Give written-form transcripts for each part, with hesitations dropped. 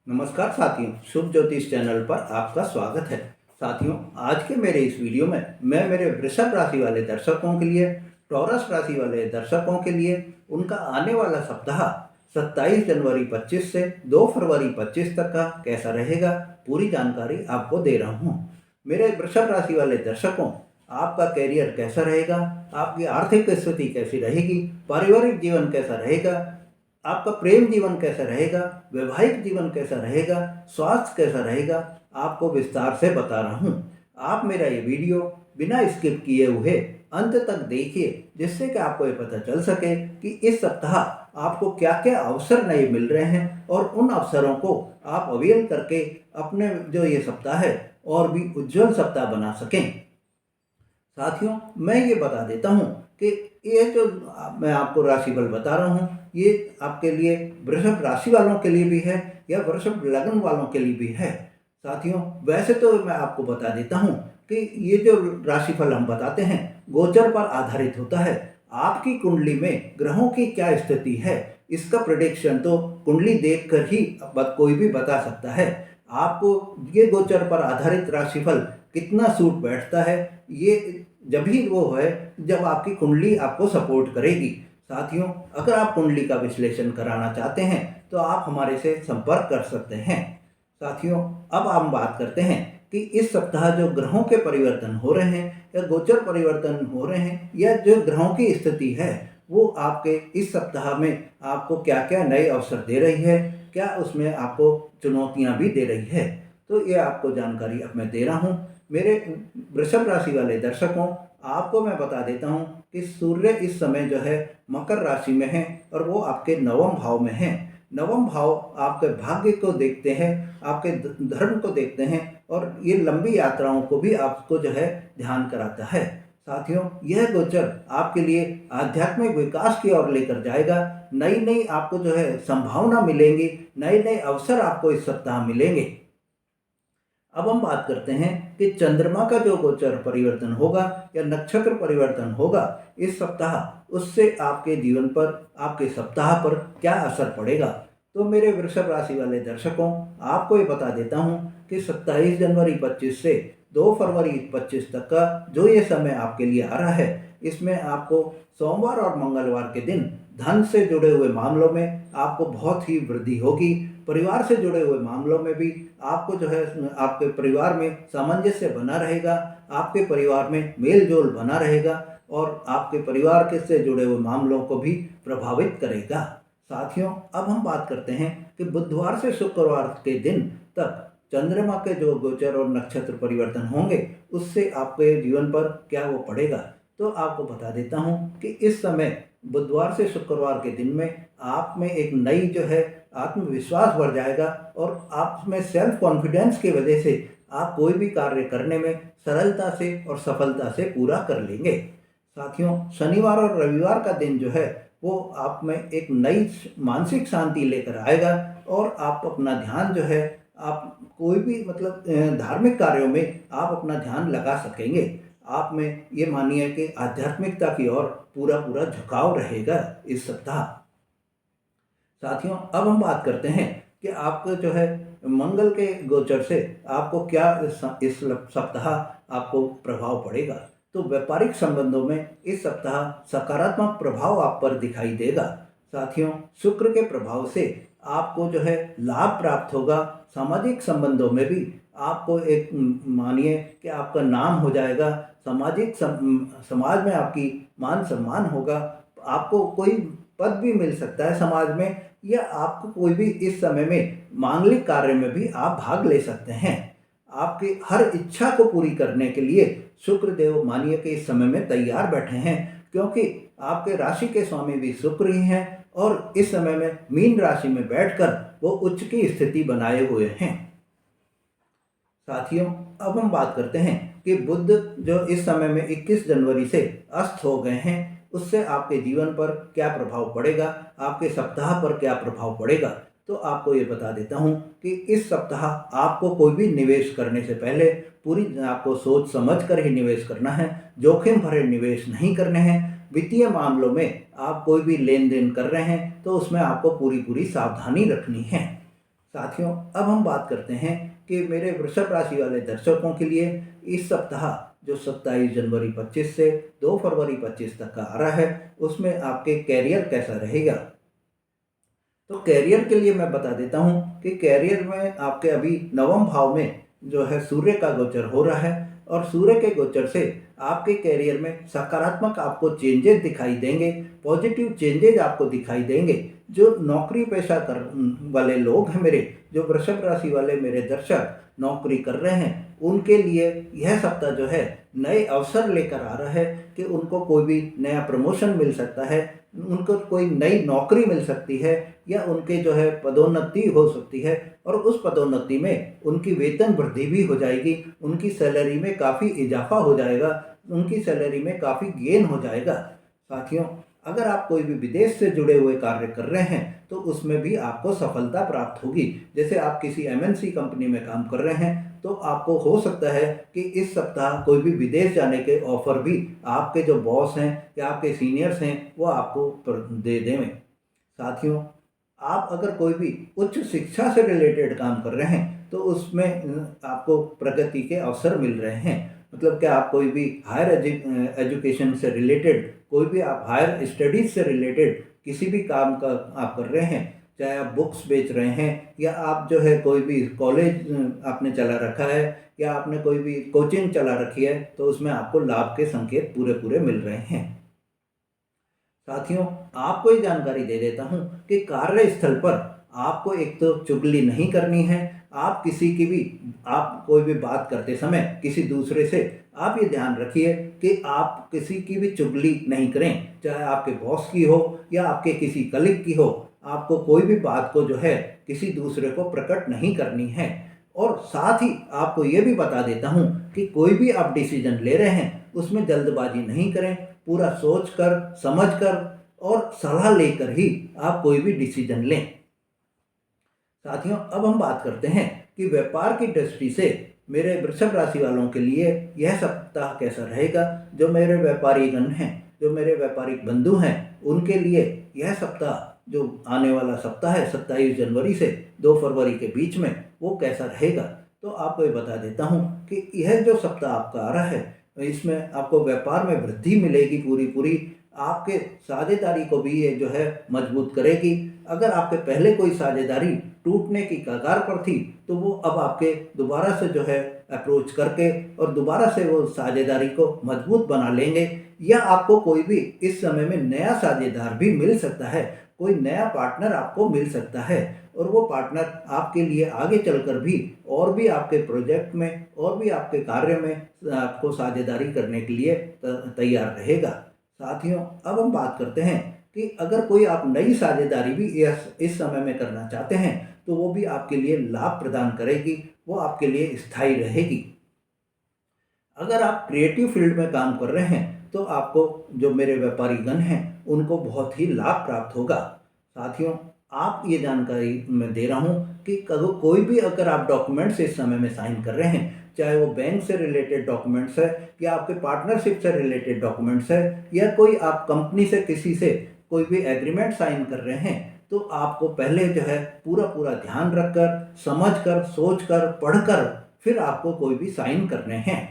नमस्कार साथियों, शुभ ज्योतिष चैनल पर आपका स्वागत है। साथियों, आज के मेरे इस वीडियो में मैं मेरे वृषभ राशि वाले दर्शकों के लिए, टॉरस राशि वाले दर्शकों के लिए उनका आने वाला सप्ताह 27 जनवरी 25 से 2 फरवरी 25 तक का कैसा रहेगा, पूरी जानकारी आपको दे रहा हूँ। मेरे वृषभ राशि वाले दर्शकों, आपका कैरियर कैसा रहेगा, आपकी आर्थिक स्थिति कैसी रहेगी, पारिवारिक जीवन कैसा रहेगा, आपका प्रेम जीवन कैसा रहेगा, वैवाहिक जीवन कैसा रहेगा, स्वास्थ्य कैसा रहेगा, आपको विस्तार से बता रहा हूँ। आप मेरा ये वीडियो बिना स्किप किए हुए अंत तक देखिए, जिससे कि आपको ये पता चल सके कि इस सप्ताह आपको क्या क्या अवसर नए मिल रहे हैं और उन अवसरों को आप अवेल करके अपने जो ये सप्ताह है और भी उज्जवल सप्ताह बना सकें। साथियों, मैं ये बता देता हूँ कि ये जो मैं आपको राशिफल बता रहा हूँ, ये आपके लिए वृषभ राशि वालों के लिए भी है या वृषभ लग्न वालों के लिए भी है। साथियों, वैसे तो मैं आपको बता देता हूँ कि ये जो राशिफल हम बताते हैं गोचर पर आधारित होता है। आपकी कुंडली में ग्रहों की क्या स्थिति है, इसका प्रेडिक्शन तो कुंडली देखकर ही कोई भी बता सकता है। आपको ये गोचर पर आधारित राशिफल कितना सूट बैठता है, ये जब ही वो है जब आपकी कुंडली आपको सपोर्ट करेगी। साथियों, अगर आप कुंडली का विश्लेषण कराना चाहते हैं तो आप हमारे से संपर्क कर सकते हैं। साथियों, अब हम बात करते हैं कि इस सप्ताह जो ग्रहों के परिवर्तन हो रहे हैं या गोचर परिवर्तन हो रहे हैं या जो ग्रहों की स्थिति है वो आपके इस सप्ताह में आपको क्या क्या नए अवसर दे रही है, क्या उसमें आपको चुनौतियां भी दे रही है, तो ये आपको जानकारी अब मैं दे रहा हूँ। मेरे वृषभ राशि वाले दर्शकों, आपको मैं बता देता हूँ कि सूर्य इस समय जो है मकर राशि में है और वो आपके नवम भाव में है। नवम भाव आपके भाग्य को देखते हैं, आपके धर्म को देखते हैं और ये लंबी यात्राओं को भी आपको जो है ध्यान कराता है। साथियों, यह गोचर आपके लिए आध्यात्मिक विकास की ओर लेकर जाएगा। नई नई आपको जो है संभावना मिलेंगी, नए नए अवसर आपको इस सप्ताह मिलेंगे। अब हम बात करते हैं कि चंद्रमा का जो गोचर परिवर्तन होगा या नक्षत्र परिवर्तन होगा इस सप्ताह, उससे आपके जीवन पर, आपके सप्ताह पर क्या असर पड़ेगा। तो मेरे वृषभ राशि वाले दर्शकों, आपको ये बता देता हूँ कि 27 जनवरी 25 से 2 फरवरी 25 तक का जो ये समय आपके लिए आ रहा है, इसमें आपको सोमवार और मंगलवार के दिन धन से जुड़े हुए मामलों में आपको बहुत ही वृद्धि होगी। परिवार से जुड़े हुए मामलों में भी आपको जो है आपके परिवार में सामंजस्य बना रहेगा, आपके परिवार में मेल जोल बना रहेगा और आपके परिवार के से जुड़े हुए मामलों को भी प्रभावित करेगा। साथियों, अब हम बात करते हैं कि बुधवार से शुक्रवार के दिन तक चंद्रमा के जो गोचर और नक्षत्र परिवर्तन होंगे उससे आपके जीवन पर क्या वो पड़ेगा। तो आपको बता देता हूँ कि इस समय बुधवार से शुक्रवार के दिन में आप में एक नई जो है आत्मविश्वास बढ़ जाएगा और आप में सेल्फ कॉन्फिडेंस की वजह से आप कोई भी कार्य करने में सरलता से और सफलता से पूरा कर लेंगे। साथियों, शनिवार और रविवार का दिन जो है वो आप में एक नई मानसिक शांति लेकर आएगा और आप अपना ध्यान जो है आप कोई भी धार्मिक कार्यों में आप अपना ध्यान लगा सकेंगे। आप में ये मानिए कि आध्यात्मिकता की ओर पूरा पूरा झुकाव रहेगा इस सप्ताह। साथियों, अब हम बात करते हैं कि आपको जो है मंगल के गोचर से आपको क्या इस सप्ताह आपको प्रभाव पड़ेगा। तो व्यापारिक संबंधों में इस सप्ताह सकारात्मक प्रभाव आप पर दिखाई देगा। साथियों, शुक्र के प्रभाव से आपको जो है लाभ प्राप्त होगा। सामाजिक संबंधों में भी आपको एक मानिए कि आपका नाम हो जाएगा, समाज में आपकी मान सम्मान होगा, आपको कोई पद भी मिल सकता है समाज में, या आपको कोई भी इस समय में मांगलिक कार्य में भी आप भाग ले सकते हैं। आपकी हर इच्छा को पूरी करने के लिए शुक्र देव मानिए कि इस समय में तैयार बैठे हैं, क्योंकि आपके राशि के स्वामी भी शुक्र ही हैं और इस समय में मीन राशि में बैठकर वो उच्च की स्थिति बनाए हुए हैं। साथियों, अब हम बात करते हैं कि बुध जो इस समय में 21 जनवरी से अस्त हो गए हैं, उससे आपके जीवन पर क्या प्रभाव पड़ेगा, आपके सप्ताह पर क्या प्रभाव पड़ेगा। तो आपको ये बता देता हूँ कि इस सप्ताह आपको कोई भी निवेश करने से पहले पूरी आपको सोच समझ कर ही निवेश करना है। जोखिम भरे निवेश नहीं करने हैं। वित्तीय मामलों में आप कोई भी लेन देन कर रहे हैं तो उसमें आपको पूरी पूरी सावधानी रखनी है। साथियों, अब हम बात करते हैं कि मेरे वृषभ राशि वाले दर्शकों के लिए इस सप्ताह जो 27 जनवरी 25 से 2 फरवरी 25 तक का आ रहा है, उसमें आपके कैरियर कैसा रहेगा। तो कैरियर के लिए मैं बता देता हूँ कि कैरियर में आपके अभी नवम भाव में जो है सूर्य का गोचर हो रहा है, और सूर्य के गोचर से आपके कैरियर में सकारात्मक आपको चेंजेस दिखाई देंगे, पॉजिटिव चेंजेस आपको दिखाई देंगे। जो नौकरी पेशा कर वाले लोग हैं, मेरे जो वृषभ राशि वाले मेरे दर्शक नौकरी कर रहे हैं, उनके लिए यह सप्ताह जो है नए अवसर लेकर आ रहा है कि उनको कोई भी नया प्रमोशन मिल सकता है, उनको कोई नई नौकरी मिल सकती है, या उनके जो है पदोन्नति हो सकती है, और उस पदोन्नति में उनकी वेतन वृद्धि भी हो जाएगी, उनकी सैलरी में काफ़ी इजाफा हो जाएगा, उनकी सैलरी में काफ़ी गेन हो जाएगा। साथियों, अगर आप कोई भी विदेश से जुड़े हुए कार्य कर रहे हैं तो उसमें भी आपको सफलता प्राप्त होगी। जैसे आप किसी एमएनसी कंपनी में काम कर रहे हैं तो आपको हो सकता है कि इस सप्ताह कोई भी विदेश जाने के ऑफर भी आपके जो बॉस हैं या आपके सीनियर्स हैं वो आपको दे दें। साथियों, आप अगर कोई भी उच्च शिक्षा से रिलेटेड काम कर रहे हैं तो उसमें आपको प्रगति के अवसर मिल रहे हैं। मतलब कि आप कोई भी हायर एजुकेशन से रिलेटेड, कोई भी आप हायर स्टडीज से रिलेटेड किसी भी काम का आप कर रहे हैं, चाहे आप बुक्स बेच रहे हैं या आप जो है कोई भी कॉलेज आपने चला रखा है या आपने कोई भी कोचिंग चला रखी है, तो उसमें आपको लाभ के संकेत पूरे पूरे मिल रहे हैं। साथियों, आपको ये जानकारी दे देता हूँ कि कार्यस्थल पर आपको एक तो चुगली नहीं करनी है। आप किसी की भी आप कोई भी बात करते समय किसी दूसरे से आप ये ध्यान रखिए कि आप किसी की भी चुगली नहीं करें, चाहे आपके बॉस की हो या आपके किसी कलीग की हो। आपको कोई भी बात को जो है किसी दूसरे को प्रकट नहीं करनी है। और साथ ही आपको ये भी बता देता हूँ कि कोई भी आप डिसीजन ले रहे हैं उसमें जल्दबाजी नहीं करें, पूरा सोच कर समझ कर और सलाह लेकर ही आप कोई भी डिसीजन लें। साथियों, अब हम बात करते हैं कि व्यापार की दृष्टि से मेरे वृषभ राशि वालों के लिए यह सप्ताह कैसा रहेगा। जो मेरे व्यापारी गण हैं, जो मेरे व्यापारिक बंधु हैं, उनके लिए यह सप्ताह जो आने वाला सप्ताह है 27 जनवरी से 2 फरवरी के बीच में, वो कैसा रहेगा। तो आपको ये बता देता हूँ कि यह जो सप्ताह आपका आ रहा है इसमें आपको व्यापार में वृद्धि मिलेगी पूरी पूरी। आपके साझेदारी को भी ये जो है मजबूत करेगी। अगर आपके पहले कोई साझेदारी टूटने की कगार पर थी तो वो अब आपके दोबारा से जो है अप्रोच करके और दोबारा से वो साझेदारी को मजबूत बना लेंगे, या आपको कोई भी इस समय में नया साझेदार भी मिल सकता है, कोई नया पार्टनर आपको मिल सकता है, और वो पार्टनर आपके लिए आगे चलकर भी और भी आपके प्रोजेक्ट में और भी आपके कार्य में आपको साझेदारी करने के लिए तैयार रहेगा। साथियों, अब हम बात करते हैं कि अगर कोई आप नई साझेदारी भी इस समय में करना चाहते हैं तो वो भी आपके लिए लाभ प्रदान करेगी, वो आपके लिए स्थायी रहेगी। अगर आप क्रिएटिव फील्ड में काम कर रहे हैं तो आपको जो मेरे व्यापारी गण हैं उनको बहुत ही लाभ प्राप्त होगा। साथियों, आप ये जानकारी मैं दे रहा हूँ कि कोई भी अगर आप डॉक्यूमेंट्स इस समय में साइन कर रहे हैं, चाहे वो बैंक से रिलेटेड डॉक्यूमेंट्स है या आपके पार्टनरशिप से रिलेटेड डॉक्यूमेंट्स है या कोई आप कंपनी से किसी से कोई भी एग्रीमेंट साइन कर रहे हैं, तो आपको पहले जो है पूरा पूरा ध्यान रखकर, समझकर, सोचकर, पढ़कर फिर आपको कोई भी साइन करने हैं।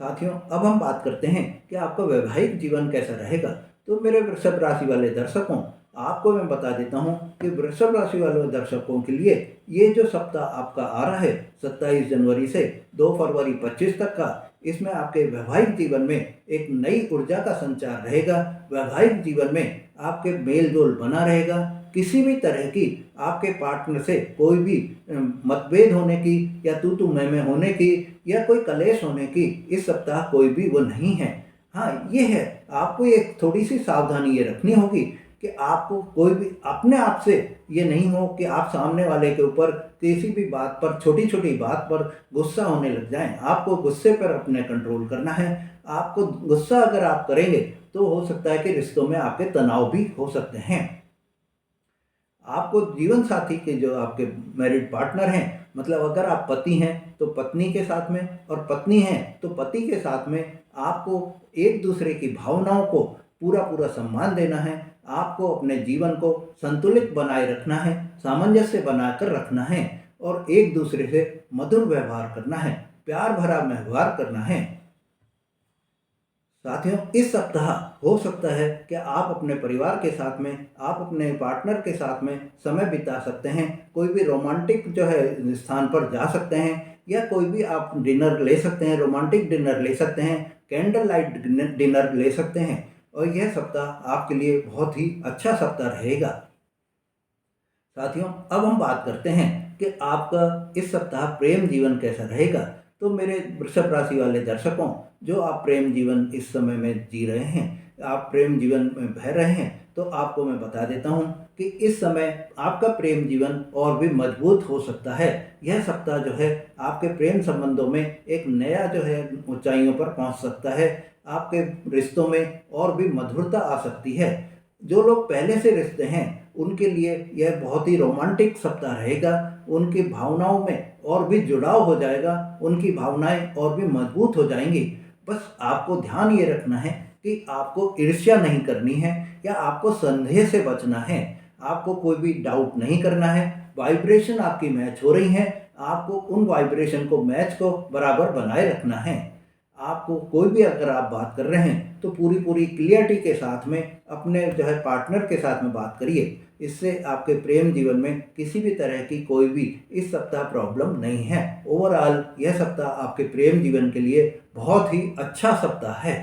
साथियों, अब हम बात करते हैं कि आपका वैवाहिक जीवन कैसा रहेगा। तो मेरे वृषभ राशि वाले दर्शकों, आपको मैं बता देता हूं कि वृषभ राशि वाले दर्शकों के लिए ये जो सप्ताह आपका आ रहा है 27 जनवरी से 2 फरवरी 25 तक का, इसमें आपके वैवाहिक जीवन में एक नई ऊर्जा का संचार रहेगा। वैवाहिक जीवन में आपके मेल जोल बना रहेगा। किसी भी तरह की आपके पार्टनर से कोई भी मतभेद होने की या तू मैं होने की या कोई कलेश होने की इस सप्ताह कोई भी वो नहीं है। हाँ, ये है, आपको एक थोड़ी सी सावधानी ये रखनी होगी कि आपको कोई भी अपने आप से ये नहीं हो कि आप सामने वाले के ऊपर किसी भी बात पर, छोटी छोटी बात पर गुस्सा होने लग जाएं। आपको गुस्से पर अपने कंट्रोल करना है। आपको गुस्सा अगर आप करेंगे तो हो सकता है कि रिश्तों में आपके तनाव भी हो सकते हैं। आपको जीवन साथी के जो आपके मैरिड पार्टनर हैं, मतलब अगर आप पति हैं तो पत्नी के साथ में और पत्नी हैं तो पति के साथ में आपको एक दूसरे की भावनाओं को पूरा पूरा सम्मान देना है। आपको अपने जीवन को संतुलित बनाए रखना है। सामंजस्य बनाकर रखना है और एक दूसरे से मधुर व्यवहार करना है, प्यार भरा व्यवहार करना है। साथियों, इस सप्ताह हो सकता है कि आप अपने परिवार के साथ में, आप अपने पार्टनर के साथ में समय बिता सकते हैं। कोई भी रोमांटिक जो है स्थान पर जा सकते हैं, या कोई भी आप डिनर ले सकते हैं, रोमांटिक डिनर ले सकते हैं, कैंडल लाइट डिनर ले सकते हैं। और यह सप्ताह आपके लिए बहुत ही अच्छा सप्ताह रहेगा। साथियों, अब हम बात करते हैं कि आपका इस सप्ताह प्रेम जीवन कैसा रहेगा। तो मेरे वृषभ राशि वाले दर्शकों, जो आप प्रेम जीवन इस समय में जी रहे हैं, आप प्रेम जीवन में बह रहे हैं, तो आपको मैं बता देता हूं कि इस समय आपका प्रेम जीवन और भी मजबूत हो सकता है। यह सप्ताह जो है आपके प्रेम संबंधों में एक नया जो है ऊंचाइयों पर पहुंच सकता है। आपके रिश्तों में और भी मधुरता आ सकती है। जो लोग पहले से रिश्ते हैं, उनके लिए यह बहुत ही रोमांटिक सप्ताह रहेगा। उनकी भावनाओं में और भी जुड़ाव हो जाएगा, उनकी भावनाएं और भी मजबूत हो जाएंगी। बस आपको ध्यान ये रखना है कि आपको ईर्ष्या नहीं करनी है, या आपको संदेह से बचना है। आपको कोई भी डाउट नहीं करना है। वाइब्रेशन आपकी मैच हो रही है, आपको उन वाइब्रेशन को, मैच को बराबर बनाए रखना है। आपको कोई भी अगर आप बात कर रहे हैं तो पूरी पूरी क्लियरिटी के साथ में अपने जो है पार्टनर के साथ में बात करिए। इससे आपके प्रेम जीवन में किसी भी तरह की कोई भी इस सप्ताह प्रॉब्लम नहीं है। ओवरऑल यह सप्ताह आपके प्रेम जीवन के लिए बहुत ही अच्छा सप्ताह है।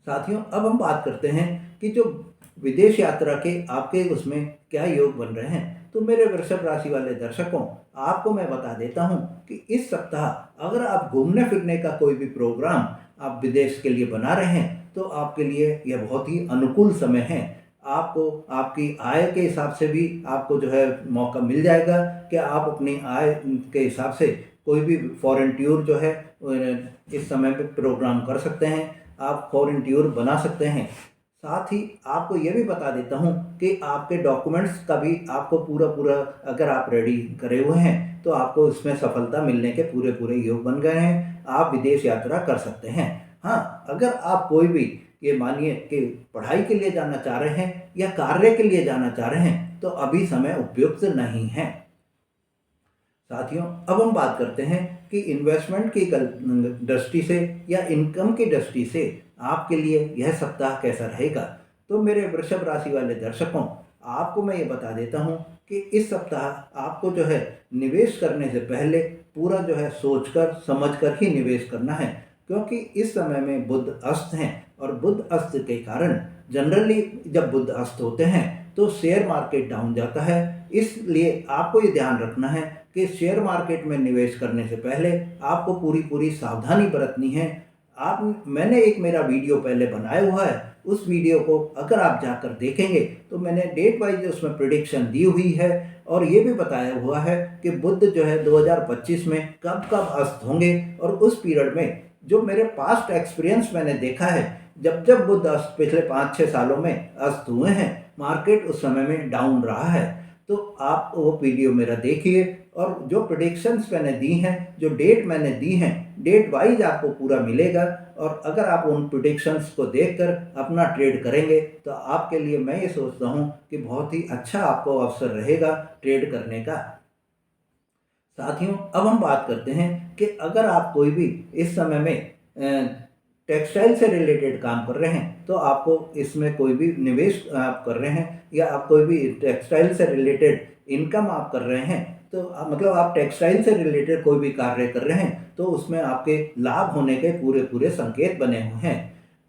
साथियों, अब हम बात करते हैं कि जो विदेश यात्रा के आपके उसमें क्या योग बन रहे हैं। तो मेरे वृषभ राशि वाले दर्शकों, आपको मैं बता देता हूं कि इस सप्ताह अगर आप घूमने फिरने का कोई भी प्रोग्राम आप विदेश के लिए बना रहे हैं, तो आपके लिए यह बहुत ही अनुकूल समय है। आपको आपकी आय के हिसाब से भी आपको जो है मौका मिल जाएगा कि आप अपनी आय के हिसाब से कोई भी फॉरेन टूर जो है इस समय पे प्रोग्राम कर सकते हैं। आप फॉरेन टूर बना सकते हैं। साथ ही आपको ये भी बता देता हूँ कि आपके डॉक्यूमेंट्स का भी आपको पूरा पूरा अगर आप रेडी करे हुए हैं, तो आपको इसमें सफलता मिलने के पूरे पूरे योग बन गए हैं। आप विदेश यात्रा कर सकते हैं। हाँ, अगर आप कोई भी ये मानिए कि पढ़ाई के लिए जाना चाह रहे हैं या कार्य के लिए जाना चाह रहे हैं, तो अभी समय उपयुक्त नहीं है। साथियों, अब हम बात करते हैं कि इन्वेस्टमेंट की दृष्टि से या इनकम की दृष्टि से आपके लिए यह सप्ताह कैसा रहेगा। तो मेरे वृषभ राशि वाले दर्शकों, आपको मैं ये बता देता हूँ कि इस सप्ताह आपको जो है निवेश करने से पहले पूरा जो है सोचकर समझकर ही निवेश करना है। क्योंकि इस समय में बुध अस्त हैं, और बुध अस्त के कारण जनरली जब बुध अस्त होते हैं तो शेयर मार्केट डाउन जाता है। इसलिए आपको ये ध्यान रखना है कि शेयर मार्केट में निवेश करने से पहले आपको पूरी पूरी सावधानी बरतनी है। मैंने एक मेरा वीडियो पहले बनाया हुआ है, उस वीडियो को अगर आप जाकर देखेंगे तो मैंने डेट वाइज उसमें प्रिडिक्शन दी हुई है, और ये भी बताया हुआ है कि बुध जो है 2025 में कब कब अस्त होंगे। और उस पीरियड में जो मेरे पास्ट एक्सपीरियंस मैंने देखा है, जब जब बुध अस्त पिछले 5-6 सालों में अस्त हुए हैं, मार्केट उस समय में डाउन रहा है। तो आप वो वीडियो मेरा देखिए, और जो प्रेडिक्शंस मैंने दी हैं, जो डेट मैंने दी हैं, डेट वाइज आपको पूरा मिलेगा। और अगर आप उन प्रेडिक्शंस को देखकर अपना ट्रेड करेंगे, तो आपके लिए मैं ये सोचता हूँ कि बहुत ही अच्छा आपको अवसर रहेगा ट्रेड करने का। साथियों, अब हम बात करते हैं कि अगर आप कोई भी इस समय में टेक्सटाइल से रिलेटेड काम कर रहे हैं, तो आपको इसमें कोई भी निवेश आप कर रहे हैं, या आप कोई भी टेक्सटाइल से रिलेटेड इनकम आप कर रहे हैं, तो मतलब आप टेक्सटाइल से रिलेटेड कोई भी कार्य कर रहे हैं, तो उसमें आपके लाभ होने के पूरे पूरे संकेत बने हुए हैं।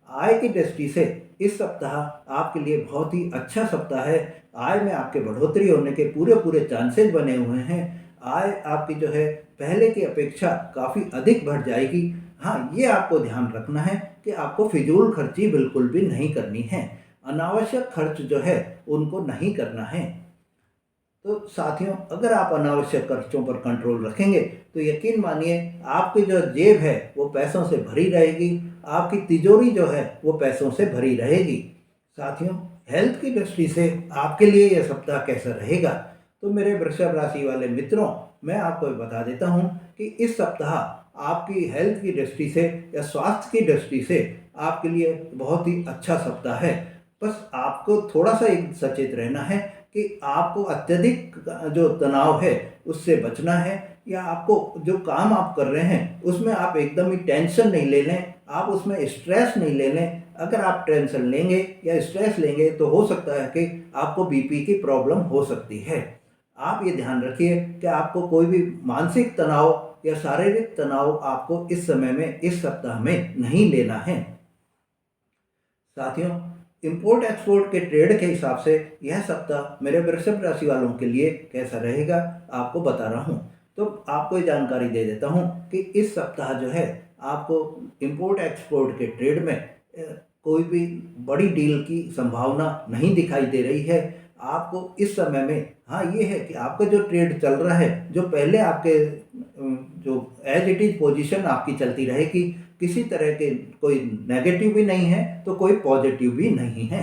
आय की दृष्टि से इस सप्ताह आपके लिए बहुत ही अच्छा सप्ताह है। आय में आपके बढ़ोतरी होने के पूरे पूरे चांसेस बने हुए हैं। आय आपकी जो है पहले की अपेक्षा काफ़ी अधिक बढ़ जाएगी। हाँ, ये आपको ध्यान रखना है कि आपको फिजूल खर्ची बिल्कुल भी नहीं करनी है। अनावश्यक खर्च जो है उनको नहीं करना है। तो साथियों, अगर आप अनावश्यक खर्चों पर कंट्रोल रखेंगे, तो यकीन मानिए आपकी जो जेब है वो पैसों से भरी रहेगी, आपकी तिजोरी जो है वो पैसों से भरी रहेगी। साथियों, हेल्थ की दृष्टि से आपके लिए यह सप्ताह कैसा रहेगा। तो मेरे वृषभ राशि वाले मित्रों, मैं आपको बता देता हूँ कि इस सप्ताह आपकी हेल्थ की दृष्टि से या स्वास्थ्य की दृष्टि से आपके लिए बहुत ही अच्छा सप्ताह है। बस आपको थोड़ा सा एक सचेत रहना है कि आपको अत्यधिक जो तनाव है उससे बचना है, या आपको जो काम आप कर रहे हैं उसमें आप एकदम ही टेंशन नहीं ले लें, आप उसमें स्ट्रेस नहीं ले लें। अगर आप टेंशन लेंगे या स्ट्रेस लेंगे तो हो सकता है कि आपको बीपी की प्रॉब्लम हो सकती है। आप ये ध्यान रखिए कि आपको कोई भी मानसिक तनाव या शारीरिक तनाव आपको इस समय में, इस सप्ताह में नहीं लेना है। साथियों, इंपोर्ट एक्सपोर्ट के ट्रेड के हिसाब से यह सप्ताह मेरे वृषभ राशि वालों के लिए कैसा रहेगा आपको बता रहा हूँ। तो आपको ये जानकारी दे देता हूँ कि इस सप्ताह जो है आपको इंपोर्ट एक्सपोर्ट के ट्रेड में कोई भी बड़ी डील की संभावना नहीं दिखाई दे रही है। आपको इस समय में, हाँ ये है कि आपका जो ट्रेड चल रहा है, जो पहले आपके जो एज इट इज पोजीशन आपकी चलती रहेगी, किसी तरह के कोई नेगेटिव भी नहीं है तो कोई पॉजिटिव भी नहीं है।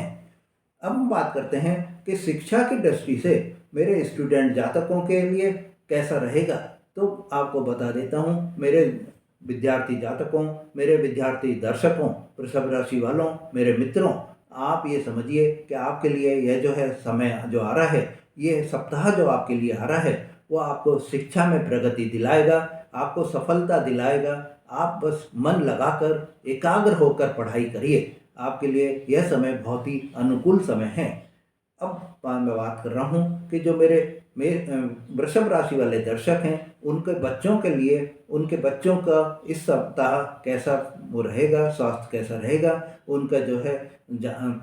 अब हम बात करते हैं कि शिक्षा की दृष्टि से मेरे स्टूडेंट जातकों के लिए कैसा रहेगा। तो आपको बता देता हूँ, मेरे विद्यार्थी जातकों, मेरे विद्यार्थी दर्शकों, वृषभ राशि वालों, मेरे मित्रों, आप ये समझिए कि आपके लिए यह जो है समय जो आ रहा है, ये सप्ताह जो आपके लिए आ रहा है, वो आपको शिक्षा में प्रगति दिलाएगा, आपको सफलता दिलाएगा। आप बस मन लगाकर एकाग्र होकर पढ़ाई करिए, आपके लिए यह समय बहुत ही अनुकूल समय है। अब मैं बात कर रहा हूँ कि जो मेरे वृषभ राशि वाले दर्शक हैं, उनके बच्चों के लिए, उनके बच्चों का इस सप्ताह कैसा वो रहेगा, स्वास्थ्य कैसा रहेगा, उनका जो है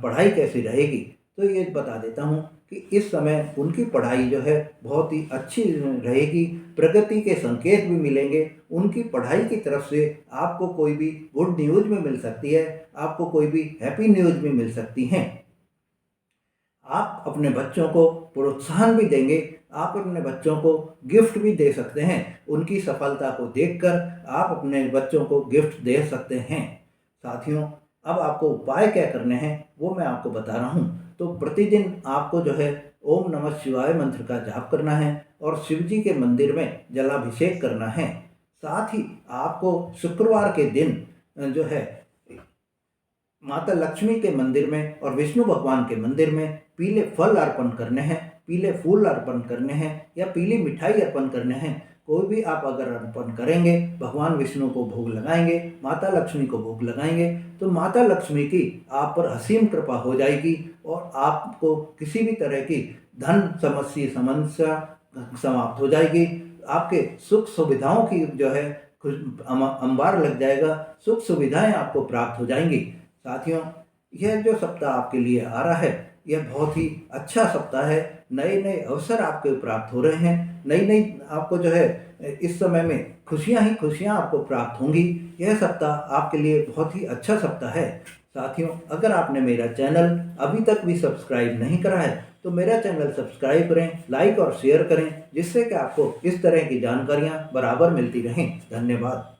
पढ़ाई कैसी रहेगी। तो ये बता देता हूँ कि इस समय उनकी पढ़ाई जो है बहुत ही अच्छी रहेगी, प्रगति के संकेत भी मिलेंगे। उनकी पढ़ाई की तरफ से आपको कोई भी गुड न्यूज़ भी मिल सकती है, आपको कोई भी हैप्पी न्यूज़ भी मिल सकती हैं। आप अपने बच्चों को प्रोत्साहन भी देंगे, आप अपने बच्चों को गिफ्ट भी दे सकते हैं। उनकी सफलता को देखकर आप अपने बच्चों को गिफ्ट दे सकते हैं। साथियों, अब आपको उपाय क्या करने हैं वो मैं आपको बता रहा हूँ। तो प्रतिदिन आपको जो है ओम नमः शिवाय मंत्र का जाप करना है और शिव जी के मंदिर में जलाभिषेक करना है। साथ ही आपको शुक्रवार के दिन जो है माता लक्ष्मी के मंदिर में और विष्णु भगवान के मंदिर में पीले फल अर्पण करने हैं, पीले फूल अर्पण करने हैं या पीली मिठाई अर्पण करने हैं। कोई भी आप अगर अर्पण करेंगे, भगवान विष्णु को भोग लगाएंगे, माता लक्ष्मी को भोग लगाएंगे, तो माता लक्ष्मी की आप पर असीम कृपा हो जाएगी और आपको किसी भी तरह की धन समस्या समाप्त हो जाएगी। आपके सुख सुविधाओं की जो है अंबार लग जाएगा, सुख सुविधाएं आपको प्राप्त हो जाएंगी। साथियों, यह जो सप्ताह आपके लिए आ रहा है, यह बहुत ही अच्छा सप्ताह है। नए नए अवसर आपके प्राप्त हो रहे हैं, नई नई आपको जो है इस समय में खुशियां ही खुशियां आपको प्राप्त होंगी। यह सप्ताह आपके लिए बहुत ही अच्छा सप्ताह है। साथियों, अगर आपने मेरा चैनल अभी तक भी सब्सक्राइब नहीं करा है तो मेरा चैनल सब्सक्राइब करें, लाइक और शेयर करें, जिससे कि आपको इस तरह की जानकारियाँ बराबर मिलती रहें। धन्यवाद।